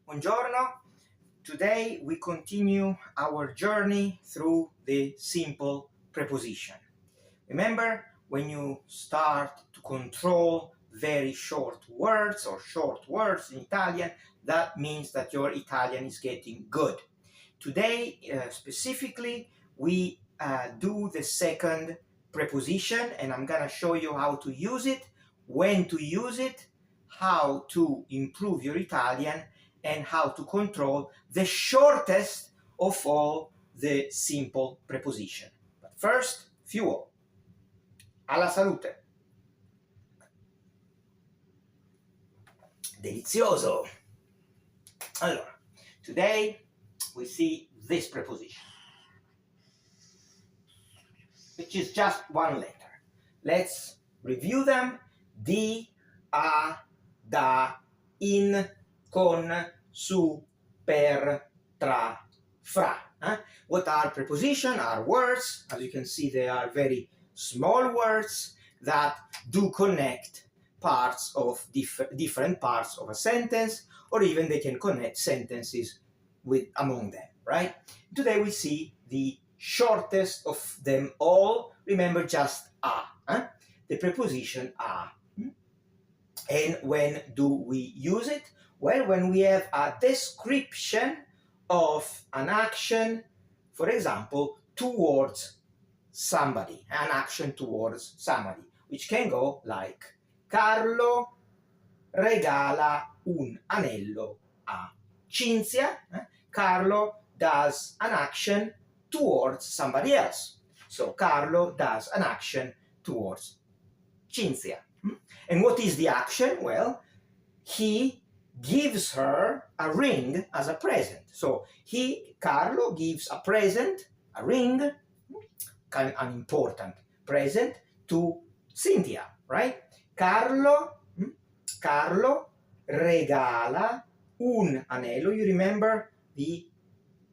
Buongiorno. Today we continue our journey through the simple preposition. Remember, when you start to control very short words or short words in Italian, that means that your Italian is getting good. Today, specifically, we do the second preposition, and I'm gonna show you how to use it, when to use it, how to improve your Italian, and how to control the shortest of all the simple preposition. But first, fuel. Alla salute. Delizioso. Allora, today we see this preposition, which is just one letter. Let's review them. Di, a, da, in, con, su, per, tra, fra. What are prepositions? Are words. As you can see, they are very small words that do connect parts of different parts of a sentence, or even they can connect sentences with among them, right? Today we see the shortest of them all. Remember, just a, the preposition a. And when do we use it? Well, when we have a description of an action, for example, towards somebody, an action towards somebody, which can go like Carlo regala un anello a Cinzia. Carlo does an action towards somebody else. So Carlo does an action towards Cinzia. And what is the action? Well, he gives her a ring as a present. So Carlo gives a present, a ring, an important present to Cynthia, right? Carlo regala un anello. You remember the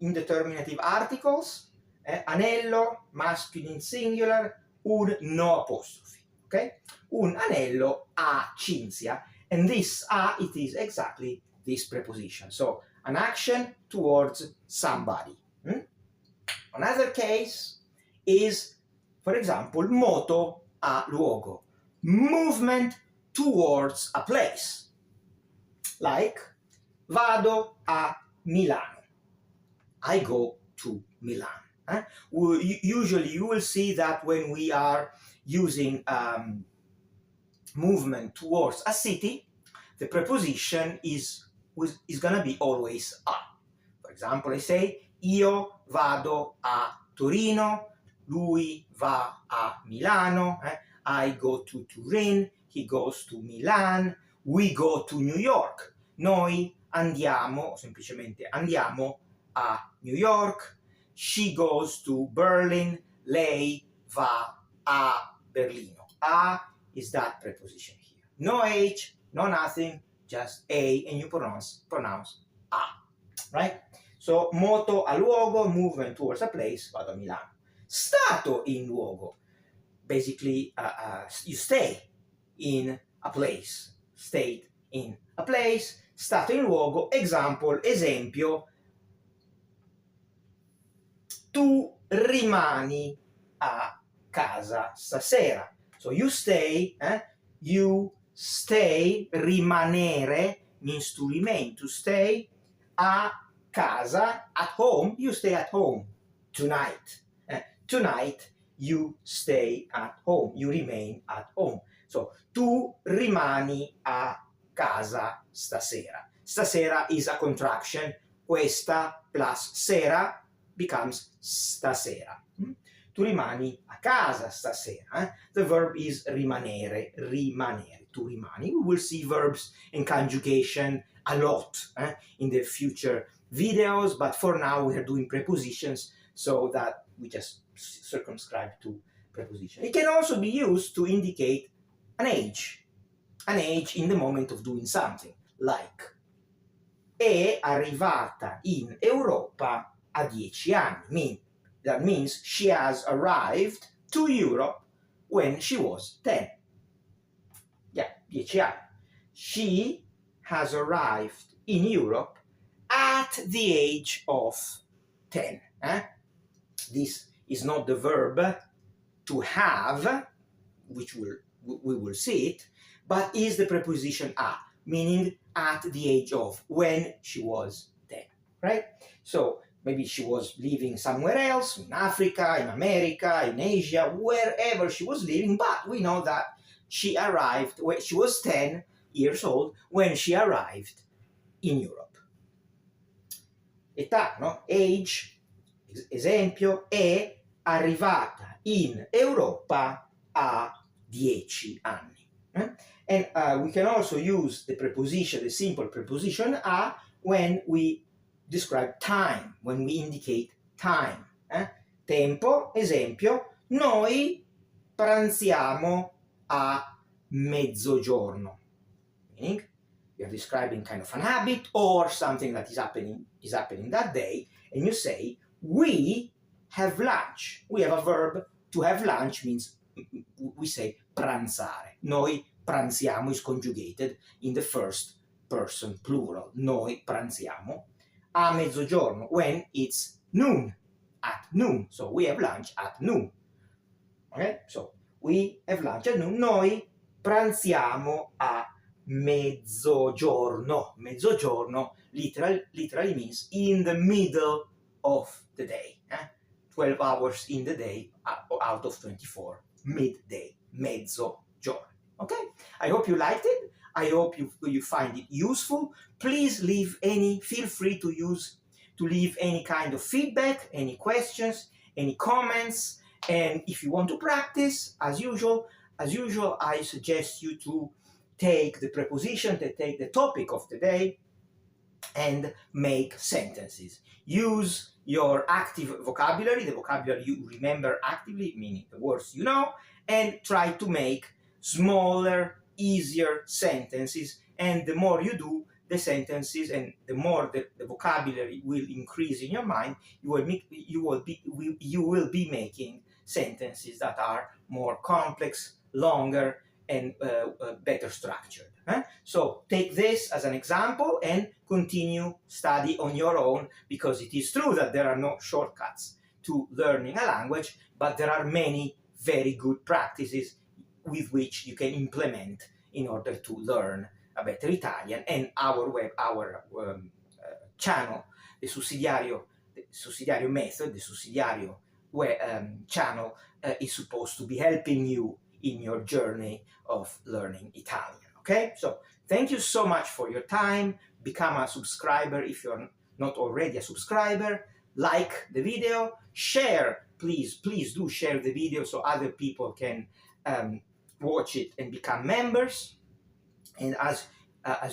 indeterminative articles? Anello, masculine singular, un no apostrophe. Okay? Un anello a Cinzia. And this a, it is exactly this preposition. So, an action towards somebody. Another case is, for example, moto a luogo. Movement towards a place. Like, vado a Milano. I go to Milan. Usually you will see that when we are using movement towards a city, the preposition is going to be always a. For example, I say, io vado a Torino, lui va a Milano, I go to Turin, he goes to Milan, we go to New York, noi andiamo, semplicemente andiamo a New York, she goes to Berlin, lei va a Berlino. A is that preposition here. No H, no nothing, just A, and you pronounce a, right? So, moto a luogo, movement towards a place, vado a Milano. Stato in luogo. Basically, you stay in a place. Stayed in a place. Stato in luogo. Esempio. Tu rimani a casa stasera. So you stay, rimanere means to remain, to stay, a casa, at home, you stay at home tonight. Tonight you stay at home, you remain at home. So, tu rimani a casa stasera. Stasera is a contraction. Questa plus sera becomes stasera. Tu rimani a casa stasera. The verb is rimanere, tu rimani. We will see verbs and conjugation a lot in the future videos, but for now we are doing prepositions so that we just circumscribe to preposition. It can also be used to indicate an age in the moment of doing something, like è arrivata in Europa a 10 anni. That means she has arrived to Europe when she was 10. Yeah, 10 anni. She has arrived in Europe at the age of 10. This is not the verb to have, which we will see it, but is the preposition a, meaning at the age of, when she was 10, right? So maybe she was living somewhere else, in Africa, in America, in Asia, wherever she was living, but we know that she arrived, when she was 10 years old when she arrived in Europe. Età, no? Age, esempio, è arrivata in Europa a 10 anni. And we can also use the preposition, the simple preposition a, when we describe time, when we indicate time. Tempo, esempio, noi pranziamo a mezzogiorno. Meaning, you're describing kind of an habit or something that is happening that day, and you say, we have lunch. We have a verb. To have lunch means we say pranzare. Noi pranziamo is conjugated in the first person plural. Noi pranziamo a mezzogiorno, when it's noon, at noon. So we have lunch at noon. Okay? So we have lunch at noon. Noi pranziamo a mezzogiorno. Mezzogiorno literally means in the middle of the day. 12 hours in the day out of 24. Midday. Mezzogiorno. Okay? I hope you liked it. I hope you find it useful. Please feel free to leave any kind of feedback, any questions, any comments. And if you want to practice, as usual, I suggest you to take the preposition, to take the topic of the day, and make sentences. Use your active vocabulary, the vocabulary you remember actively, meaning the words you know, and try to make smaller, easier sentences. And the more you do the sentences, and the more the vocabulary will increase in your mind, you will be making sentences that are more complex, longer, and better structured. So take this as an example and continue study on your own, because it is true that there are no shortcuts to learning a language, but there are many very good practices with which you can implement in order to learn a better Italian. And our channel, the Sussidiario method, the Sussidiario channel is supposed to be helping you in your journey of learning Italian. Okay, so thank you so much for your time. Become a subscriber if you're not already a subscriber. Like the video, share, please do share the video so other people can watch it and become members. And as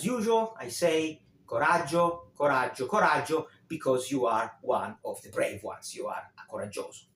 usual, I say coraggio, coraggio, coraggio, because you are one of the brave ones. You are coraggioso.